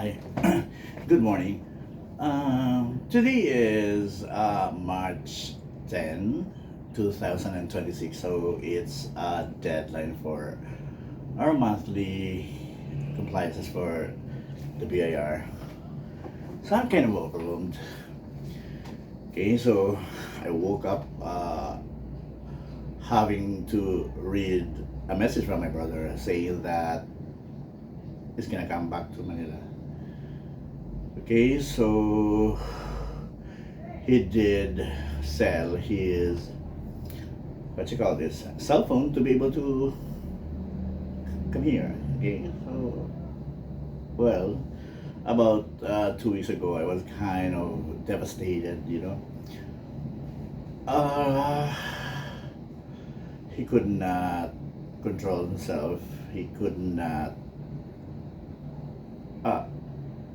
Hi, good morning. Today is March 10, 2026, so it's a deadline for our monthly compliances for the BIR. So I'm kind of overwhelmed. Okay, so I woke up having to read a message from my brother saying that he's gonna come back to Manila. Okay, so he did sell his what you call this cell phone to be able to come here. Okay, so well, about 2 weeks ago, I was kind of devastated. Uh, he could not control himself. He could not. Uh,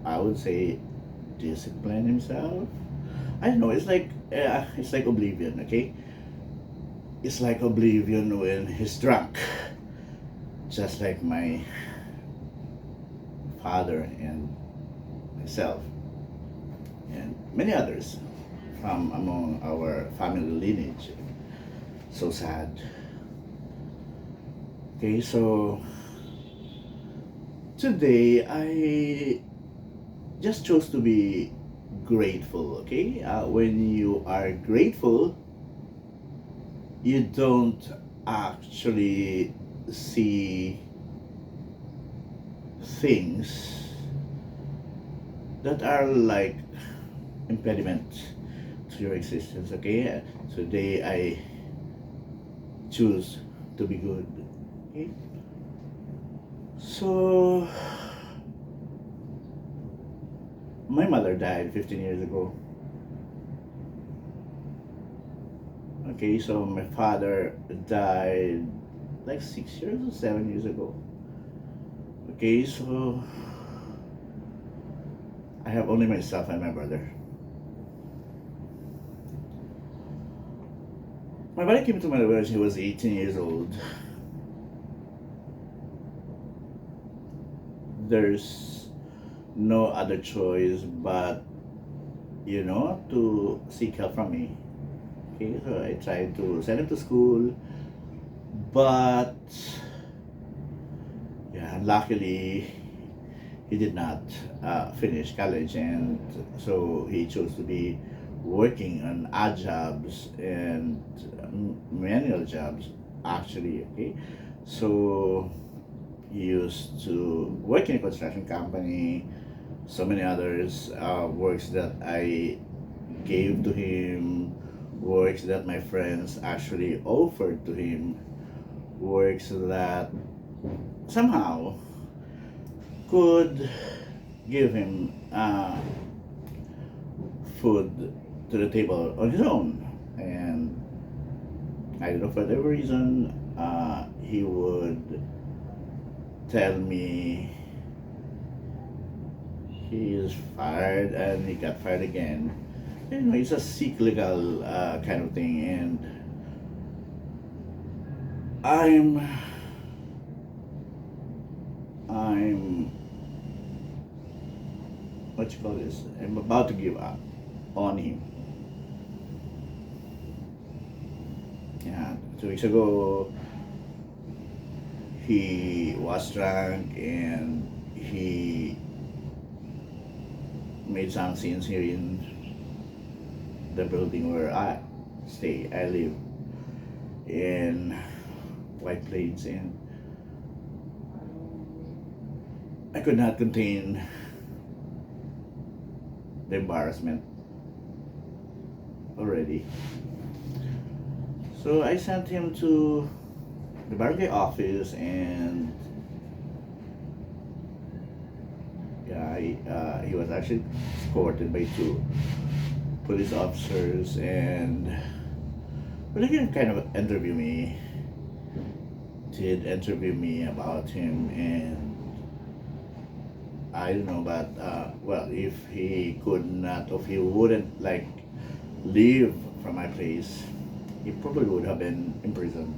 I would say discipline himself. I don't know. It's like oblivion. Okay, it's like oblivion when he's drunk, just like my father and myself and many others from among our family lineage. So sad. Okay, so today I just chose to be grateful. Okay, when you are grateful, you don't actually see things that are like impediment to your existence. Okay, today I choose to be good. Okay, so my mother died 15 years ago. Okay, so my father died like 6 years or 7 years ago. Okay, so I have only myself and my brother. My brother came to my when he was 18 years old. There's no other choice but, to seek help from me. Okay, so I tried to send him to school, but yeah, luckily he did not finish college, and so he chose to be working on odd jobs and manual jobs, actually. Okay, so he used to work in a construction company, so many others works that I gave to him, works that my friends actually offered to him, works that somehow could give him food to the table on his own. And I don't know, for whatever reason, he would tell me he is fired and he got fired again. It's a cyclical kind of thing, and I'm I'm what you call this? I'm about to give up on him. Yeah, 2 weeks ago he was drunk and he made some scenes here in the building where I stay. I live in White Plains, and I could not contain the embarrassment already. So I sent him to the barangay office, and yeah, he was actually escorted by two police officers, and they did kind of interview me, about him, and I don't know, but well, if he could not, if he wouldn't like leave from my place, he probably would have been imprisoned.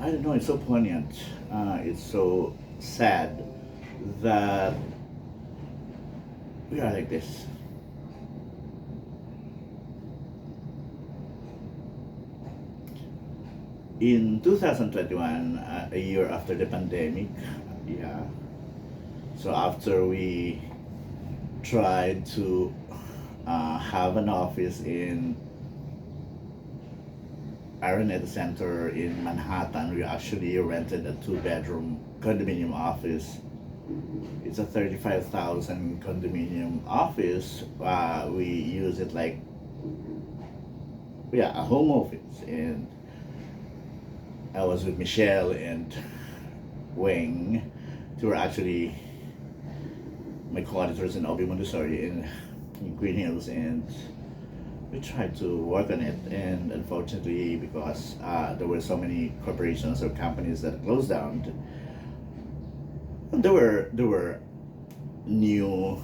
I don't know, it's so poignant. It's so sad that we are like this. In 2021, a year after the pandemic, yeah. So after we tried to have an office in Araneta Center in Manhattan, we actually rented a two-bedroom condominium office. It's a 35,000 condominium office. We use it like, yeah, a home office. And I was with Michelle and Wing, who were actually my co-auditors in Obi Montessori in Green Hills, and we tried to work on it. And unfortunately, because there were so many corporations or companies that closed down, there were new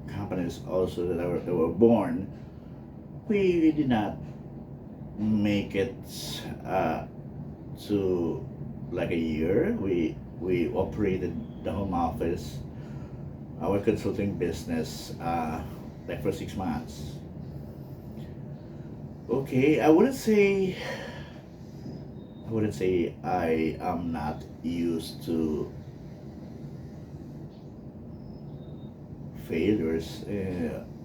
companies also that were born. We did not make it to like a year. We operated the home office, our consulting business, like for 6 months. Okay, I wouldn't say I am not used to failures.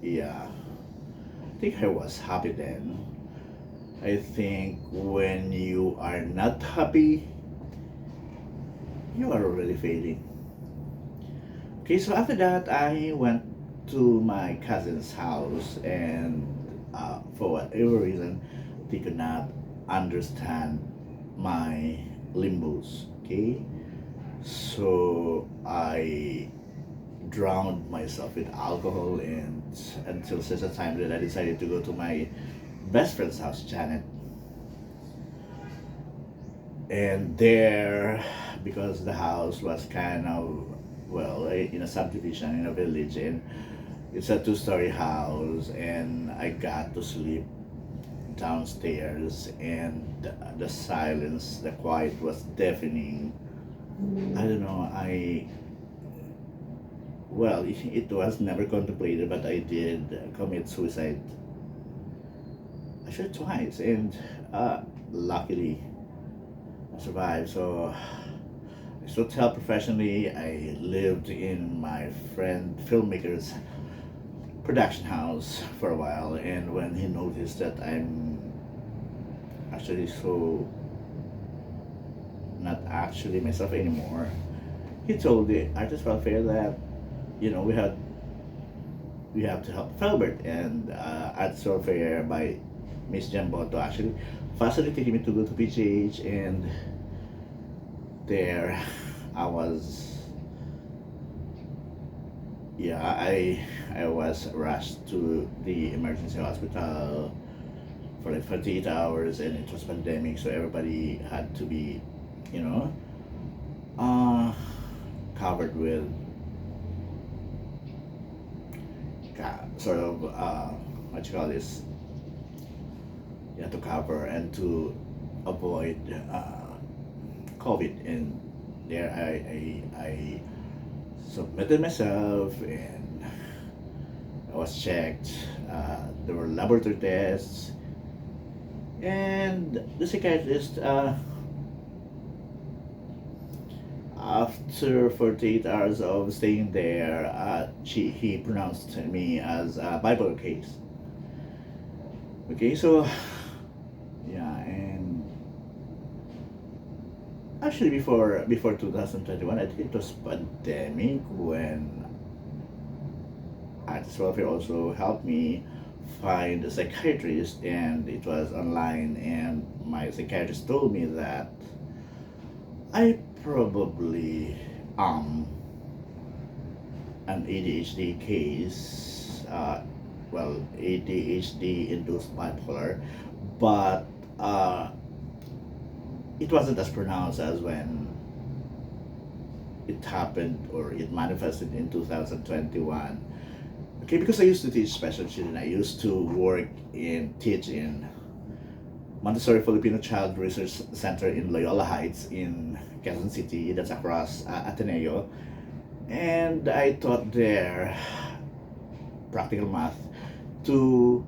Yeah, I think I was happy then. I think when you are not happy, you are already failing. Okay, so after that, I went to my cousin's house, and for whatever reason, they could not understand my limbos. Okay, so I drowned myself with alcohol, and until such a time that I decided to go to my best friend's house, Janet. And there, because the house was kind of, well, in a subdivision in a village, and it's a two-story house, and I got to sleep downstairs, and the silence, the quiet was deafening. I don't know, well, it was never contemplated, but I did commit suicide actually twice, and luckily I survived. So I still tell professionally. I lived in my friend filmmaker's production house for a while, and when he noticed that I'm actually so not actually myself anymore, he told the artist welfare that, we have to help Felbert, and artist welfare by Miss Jamboto actually facilitated me to go to PGH, and there I was, yeah, I was rushed to the emergency hospital for like 48 hours, and it was pandemic, so everybody had to be, you know, uh, covered with sort of what you call this, yeah, to cover and to avoid COVID. And there I submitted myself, and I was checked. There were laboratory tests, and the psychiatrist, after 48 hours of staying there, he pronounced me as a bipolar case. Okay, so yeah, and actually before 2021, I think it was pandemic when artist welfare also helped me find a psychiatrist, and it was online, and my psychiatrist told me that I probably am an ADHD case, well, ADHD induced bipolar, but it wasn't as pronounced as when it happened or it manifested in 2021. Okay, because I used to teach special children, I used to work in teach in Montessori Filipino Child Research Center in Loyola Heights in Quezon City. That's across Ateneo. And I taught there practical math to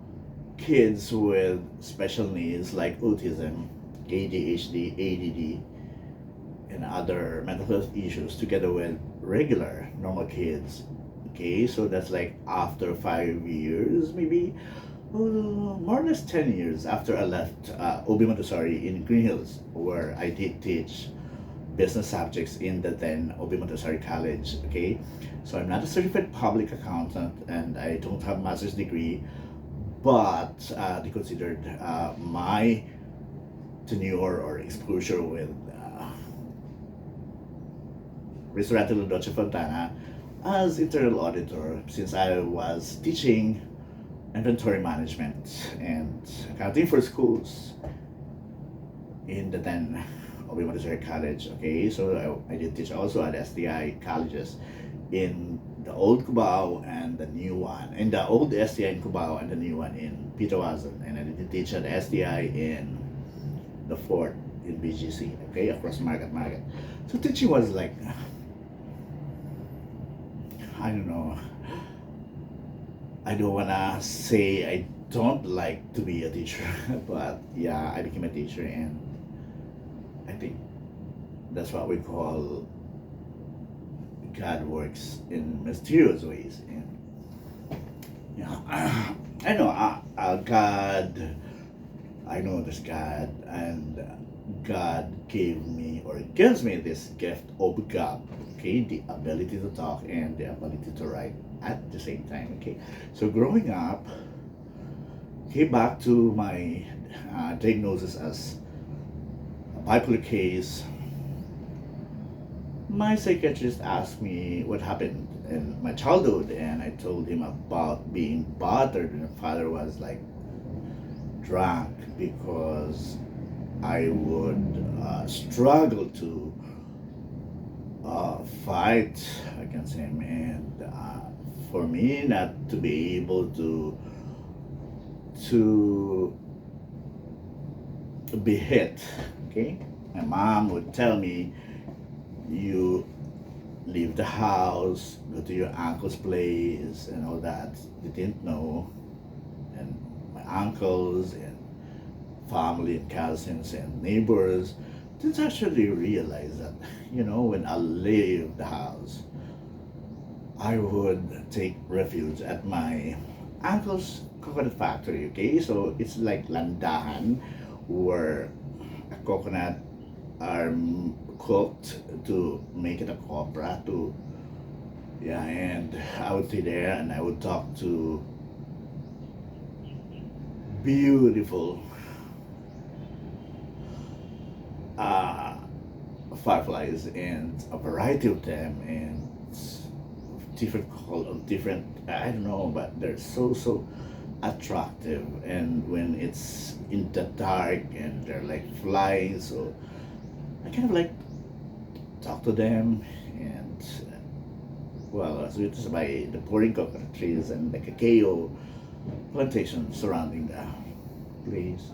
kids with special needs like autism, ADHD, ADD, and other mental health issues together with regular normal kids. Okay, so that's like after 5 years, maybe more or less 10 years after I left Obi Montessori in Green Hills, where I did teach business subjects in the then Obi Montessori College. Okay, so I'm not a certified public accountant and I don't have master's degree, but they considered my tenure or exposure with Ristorante La Dolce Fontana as internal auditor, since I was teaching inventory management and accounting for schools in the then Obi Montessori College. Okay, so I did teach also at STI colleges in the old Cubao and the new one, in the old STI in Cubao and the new one in Pitawasan, and I did teach at STI in the fort in BGC. Okay, across Market. So teaching was like, I don't know, I don't wanna say I don't like to be a teacher, but yeah, I became a teacher, and I think that's what we call God works in mysterious ways. And yeah, I know God. I know there's God, and God gave me or gives me this gift of God. Okay, the ability to talk and the ability to write at the same time. Okay, so growing up, came back to my diagnosis as a bipolar case. My psychiatrist asked me what happened in my childhood, and I told him about being bothered, and my father was like drunk because I would struggle to fight against him, and for me not to be able to be hit. Okay, my mom would tell me, you leave the house, go to your uncle's place and all that. They didn't know, and my uncles and family and cousins and neighbors didn't actually realize that, when I leave the house, I would take refuge at my uncle's coconut factory. Okay, so it's like landahan where a coconut are cooked to make it a copra to, yeah, and I would stay there and I would talk to beautiful uh, fireflies, and a variety of them, and different color, different, I don't know, but they're so attractive. And when it's in the dark and they're like flying, so I kind of like talk to them, and well, as it is by the pouring coconut trees and the cacao plantation surrounding the place.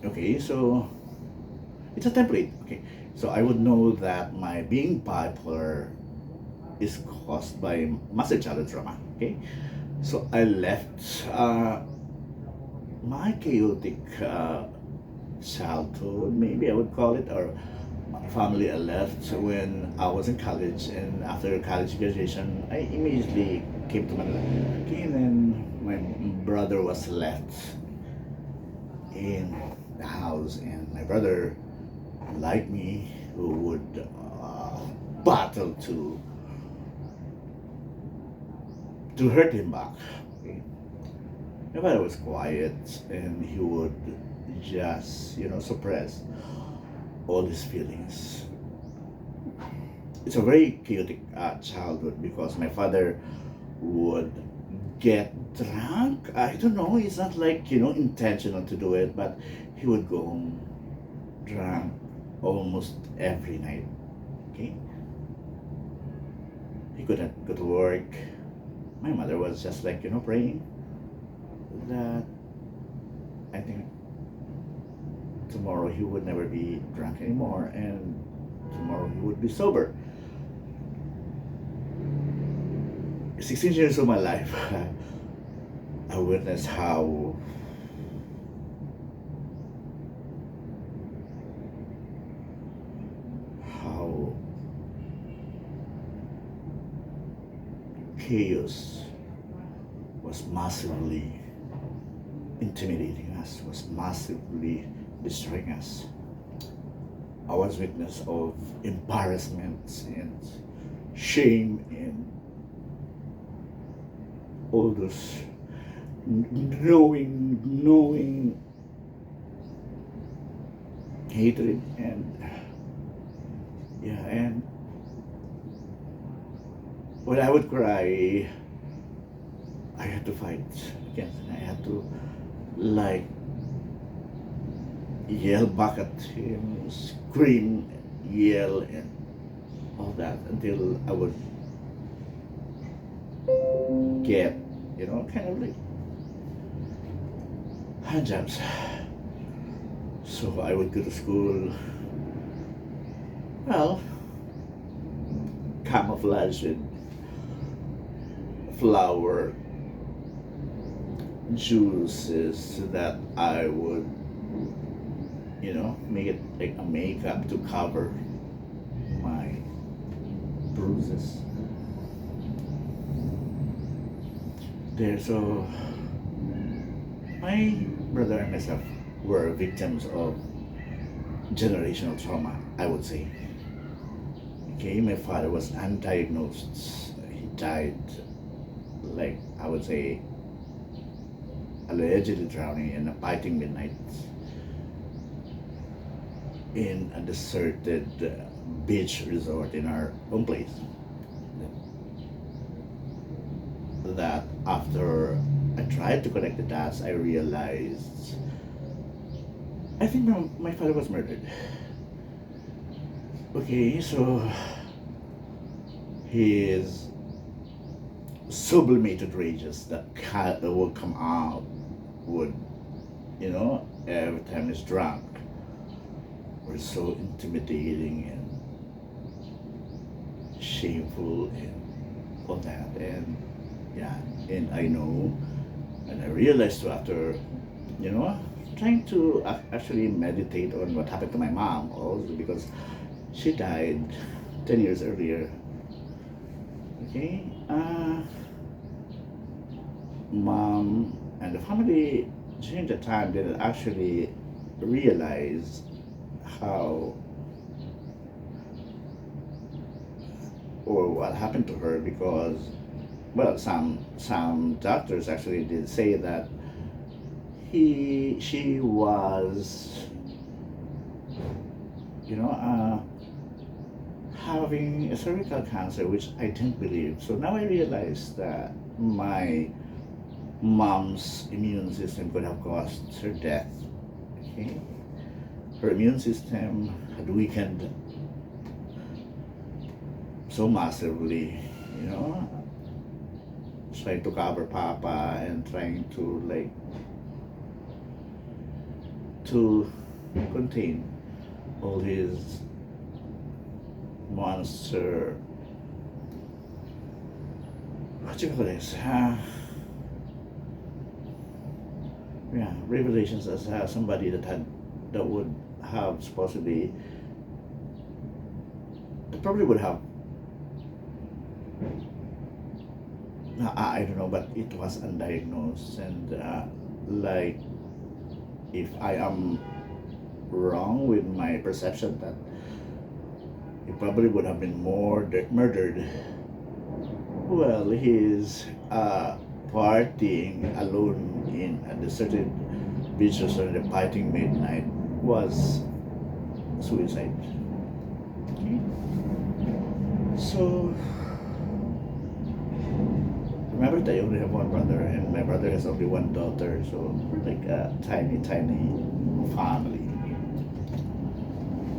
Okay, so it's a template. Okay, so I would know that my being bipolar is caused by massive childhood trauma. Okay, so I left my chaotic childhood, maybe I would call it, or my family. I left when I was in college, and after college graduation, I immediately came to Manila. Okay, and then my brother was left in the house, and my brother, like me, who would battle to hurt him back. Okay, my brother was quiet, and he would just suppress all his feelings. It's a very chaotic childhood because my father would get drunk. I don't know, it's not like intentional to do it, but he would go home drunk almost every night. Okay, he couldn't go to work. My mother was just like praying that, I think, tomorrow he would never be drunk anymore, and tomorrow he would be sober. 16 years of my life, I witnessed how chaos was massively intimidating us, was massively destroying us. I was witness of embarrassment and shame and all those knowing hatred, and yeah, and when I would cry, I had to fight against it. I had to like yell back at him, scream, yell, and all that until I would get, kind of like hand jobs. So I would go to school, well, camouflage with flower juices so that I would, make it like a makeup to cover my bruises. There, so my brother and myself were victims of generational trauma, I would say. Okay, my father was undiagnosed. He died, like, I would say, allegedly drowning in a biting midnight in a deserted beach resort in our own place. That after I tried to connect the dots, I realized I think my father was murdered. Okay, so his sublimated rages that would come out would, every time he's drunk, were so intimidating and shameful and all that. And yeah, and I know, and I realized too after, trying to actually meditate on what happened to my mom also, because she died 10 years earlier. Okay, mom and the family during the time didn't actually realize how or what happened to her, because well, some doctors actually did say that she was, having a cervical cancer, which I didn't believe. So now I realize that my mom's immune system could have caused her death. Okay, her immune system had weakened so massively, trying to cover Papa and trying to to contain all his monster, what you call this? Yeah, revelations as somebody that would have supposedly, that probably would have, I don't know, but it was undiagnosed, and if I am wrong with my perception that he probably would have been murdered. Well, he's partying alone in a deserted beach resort in the biting midnight was suicide. Okay. So remember that I only have one brother, and my brother has only one daughter, so we're like a tiny family.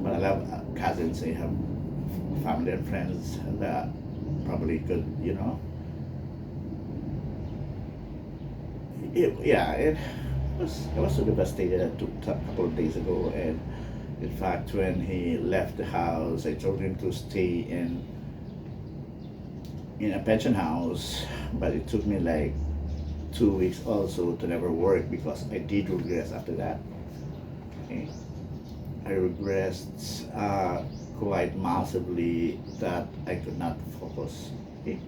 But I have cousins, I have family and friends that probably could, I was so devastated. I took a couple of days ago, and in fact, when he left the house, I told him to stay in a pension house, but it took me like 2 weeks also to never work because I did regress after that. Okay? I regressed quite massively that I could not focus. Okay?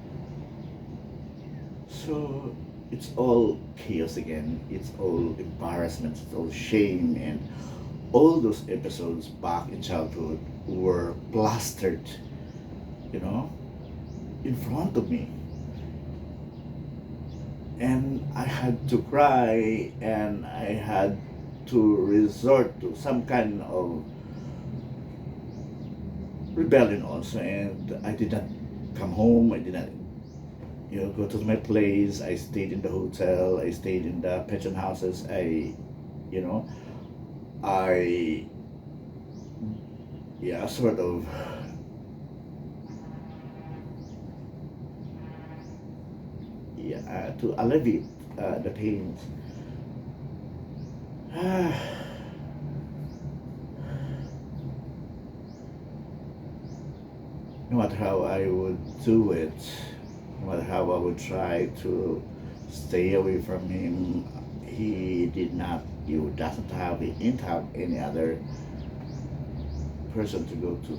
So it's all chaos again. It's all embarrassment. It's all shame, and all those episodes back in childhood were plastered, you know, in front of me. And I had to cry, and I had to resort to some kind of rebellion also. And I did not come home. I did not, go to my place. I stayed in the hotel. I stayed in the pension houses. You know, I, yeah, sort of, yeah, to alleviate the pains. No matter how I would do it, no matter how I would try to stay away from him, he did not. He didn't have any other person to go to.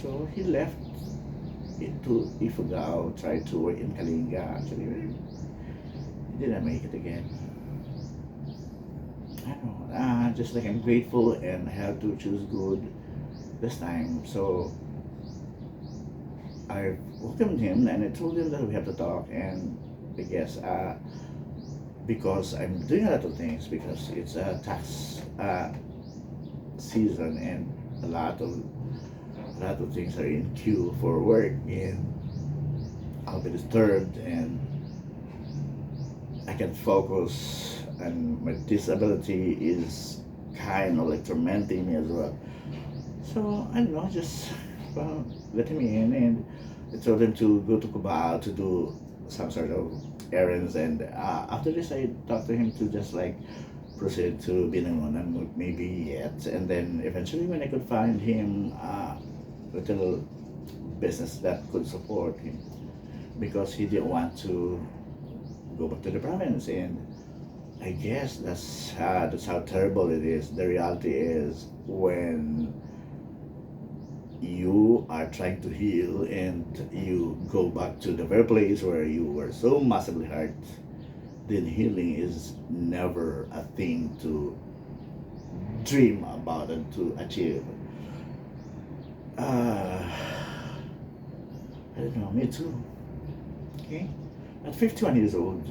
So he left it to Ifugao, tried to work in Kalinga. Actually, he didn't make it again. I don't know. Just like I'm grateful and have to choose good this time. So I welcomed him and I told him that we have to talk. And I guess because I'm doing a lot of things, because it's a tax season, and a lot of things are in queue for work, and I'll be disturbed, and I can focus, and my disability is kind of like tormenting me as well. So I don't know, just let him in, and I told him to go to Cubao to do some sort of errands, and after this I talked to him to just like proceed to Binangonan, maybe yet, and then eventually when I could find him a little business that could support him, because he didn't want to go back to the province. And I guess that's how terrible it is. The reality is, when you are trying to heal and you go back to the very place where you were so massively hurt, then healing is never a thing to dream about and to achieve. I don't know, me too. Okay? At 51 years old,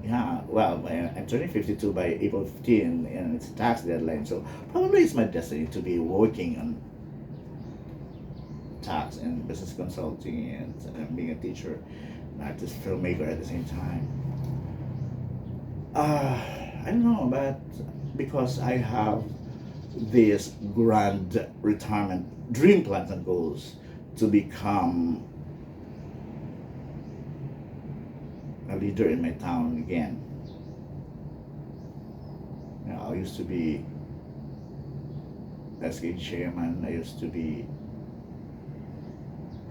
yeah, well, I'm turning 52 by April 15, and it's a tax deadline, so probably it's my destiny to be working on tax and business consulting, and being a teacher, an artist, filmmaker at the same time. I don't know, but because I have this grand retirement dream plans and goals to become a leader in my town again. I used to be SK chairman. I used to be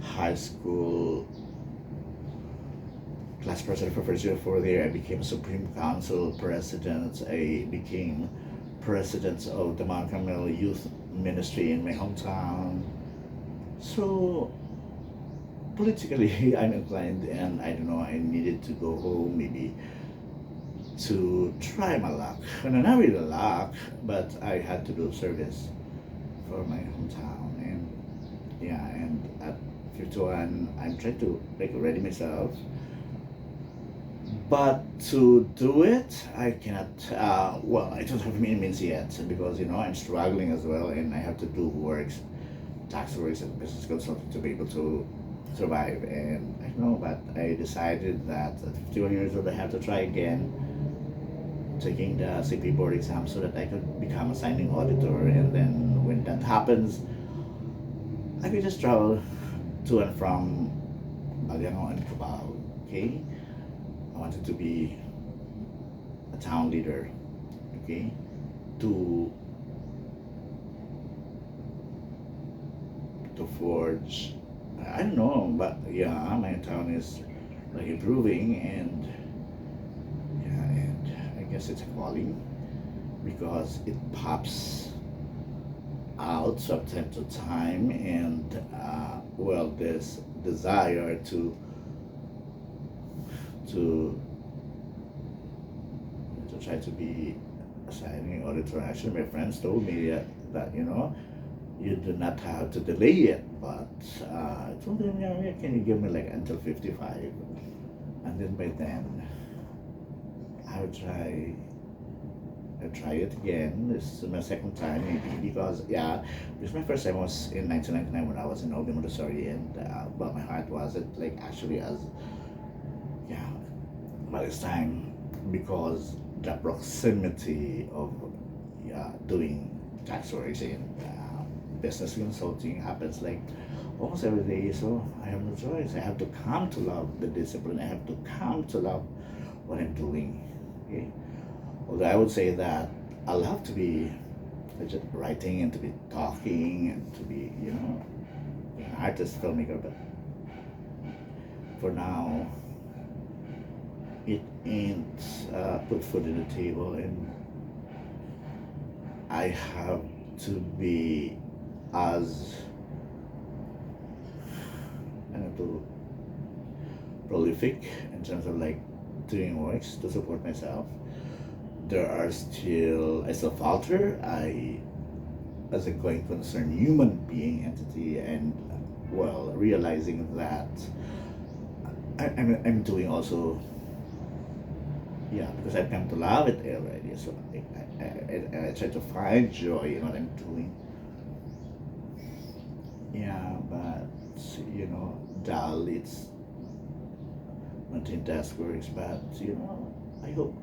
high school class president for first year, 4th year. I became Supreme Council president. I became president of the Mount Carmel Youth Ministry in my hometown. So politically, I'm inclined, and I don't know, I needed to go home maybe to try my luck. And not really luck, but I had to do service for my hometown. And yeah, and at 51, I'm trying to make ready myself. But to do it, I cannot, I don't have any means yet, because, I'm struggling as well, and I have to do works, tax works and business consulting to be able to survive. And I don't know, but I decided that at 51 years old, I have to try again, taking the CP board exam so that I could become a signing auditor. And then when that happens, I could just travel to and from Baliano and Cubao. Okay? I wanted to be a town leader, okay, to forge. I don't know, but yeah, my town is like improving, and yeah, and I guess it's a calling because it pops out from time to time, and well, this desire to try to be signing auditor. Actually, my friends told me that you do not have to delay it, but I told them, yeah, can you give me like until 55, and then by then I would try it again. This is my second time maybe, because yeah, this my first time was in 1999 when I was in Obi Montessori, and but my heart wasn't like actually as, yeah, by this time, because the proximity of, yeah, doing tax works and business consulting happens like almost every day. So I have no choice. I have to come to love the discipline. I have to come to love what I'm doing. Okay? Although I would say that I love to be just writing and to be talking and to be, an artist, filmmaker, but for now, it ain't put food on the table, and I have to be as, I don't know, prolific in terms of like doing works to support myself. There are still, I still falter. As a going concern human being entity, and well, realizing that I'm doing also, yeah, because I've come to love it already. So I try to find joy in what I'm doing. Yeah, but dull, it's multitask works, but I hope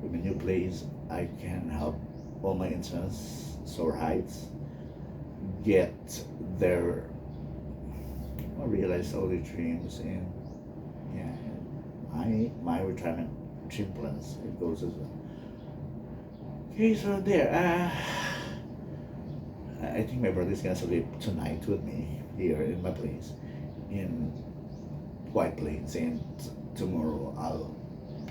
with my new place I can help all my interns, soar heights, get their, realize all their dreams, and yeah, my retirement dream plans. It goes as well. Okay, so there. I think my brother's gonna sleep tonight with me here in my place in White Plains, and tomorrow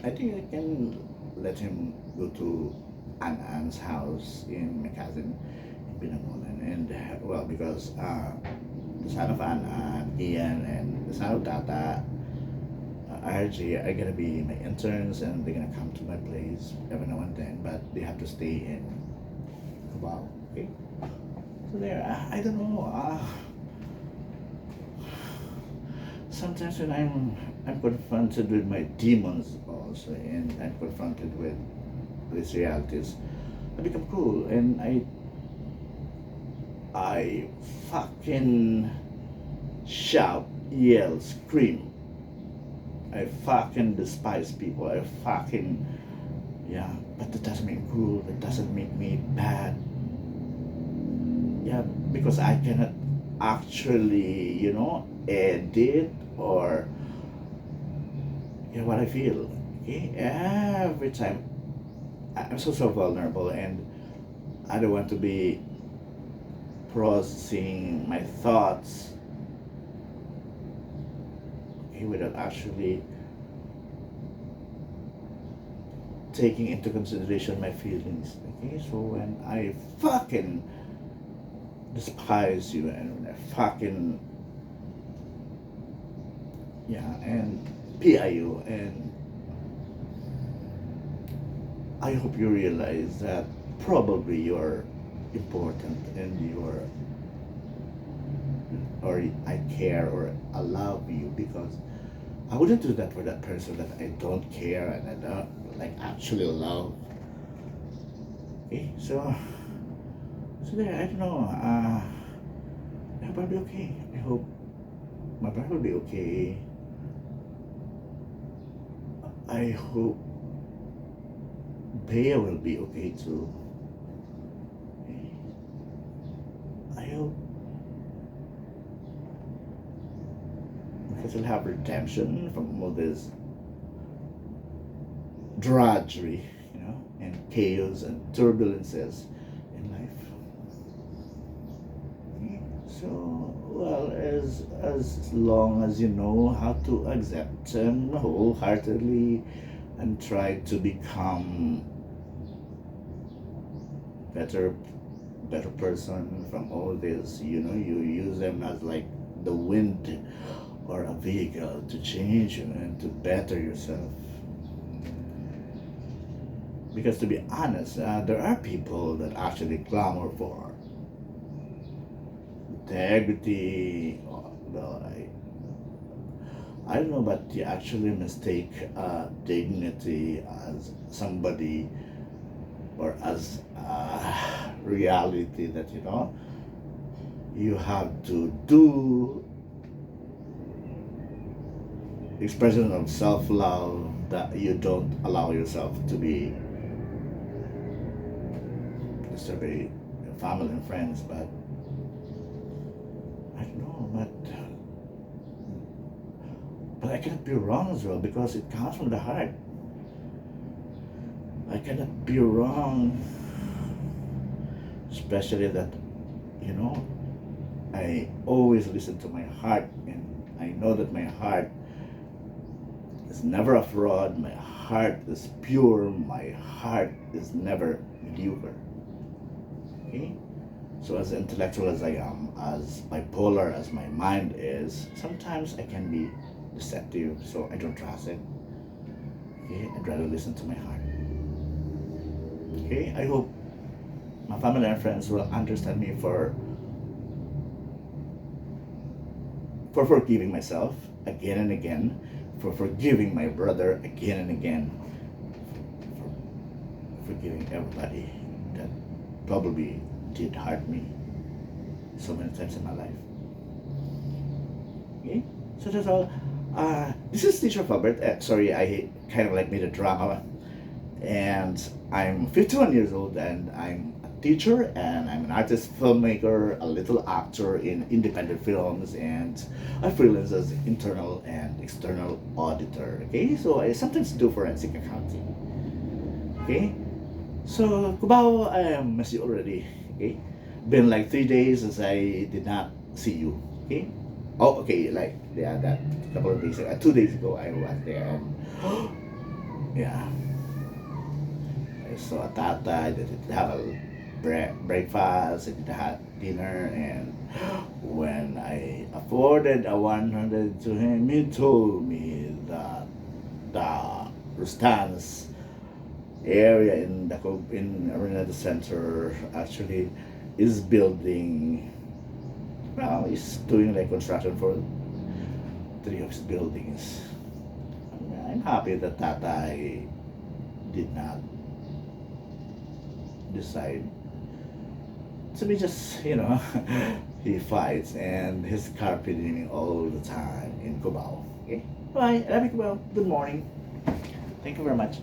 I think I can let him go to Anne's house in my cousin in Binangonan, and well, because the son of Anne, Ian, and the son of Tata, RG are gonna be my interns, and they're gonna come to my place every now and then, but they have to stay in Cubao. Okay, so there. I don't know. Sometimes when I'm confronted with my demons also, and I'm confronted with these realities, I become cool, and I fucking shout, yell, scream. I fucking despise people. I fucking, yeah, but that doesn't make me cool. That doesn't make me bad. Yeah, because I cannot actually, edit or, what I feel. Okay, every time I'm so vulnerable, and I don't want to be processing my thoughts, okay, without actually taking into consideration my feelings. Okay, so when I fucking despise you, and when I fucking, yeah, and PI you, and I hope you realize that probably you're important, and or I care, or I love you, because I wouldn't do that for that person that I don't care and I don't like actually love. Okay, so there. I don't know. I hope I'll be okay. I hope my brother will be okay. I hope Bea will be okay too. I hope because we'll have redemption from all this drudgery, and chaos and turbulences in life. So, well, as long as you know how to accept them wholeheartedly and try to become better better person from all this, you use them as like the wind or a vehicle to change you and to better yourself. Because to be honest, there are people that actually clamor for integrity. Well, I don't know, but you actually mistake dignity as somebody or as reality that you have to do expression of self-love that you don't allow yourself to be disobey your family and friends. But I don't know, but I cannot be wrong as well because it comes from the heart. I cannot be wrong, especially that I always listen to my heart, and I know that my heart is never a fraud. My heart is pure. My heart is never mediocre. Okay? So as intellectual as I am, as bipolar as my mind is, sometimes I can be deceptive, so I don't trust it. Okay? I'd rather listen to my heart. Okay? I hope my family and friends will understand me for forgiving myself again and again, for forgiving my brother again and again, for forgiving everybody that probably did hurt me so many times in my life. Okay? So that's all. This is Teacher Felbert. Sorry, I kind of like made a drama. And I'm 51 years old, and I'm a teacher, and I'm an artist, filmmaker, a little actor in independent films, and I freelance as internal and external auditor. Okay, so I sometimes do forensic accounting. Okay, so Cubao, I miss you already. Okay, been like 3 days since I did not see you. Okay, oh okay, like yeah, that couple of days, 2 days ago I was there, and yeah. So Tata, I did have a breakfast, I did have dinner, and when I afforded a 100 to him, he told me that the Rustan's area in Arena Center actually is building. Well, he's doing like construction for 3 of his buildings. I'm happy that Tata did not decide to be just he fights and he's carpeting me all the time in Cubao. Okay, bye. I love you, Cubao. Good morning. Thank you very much.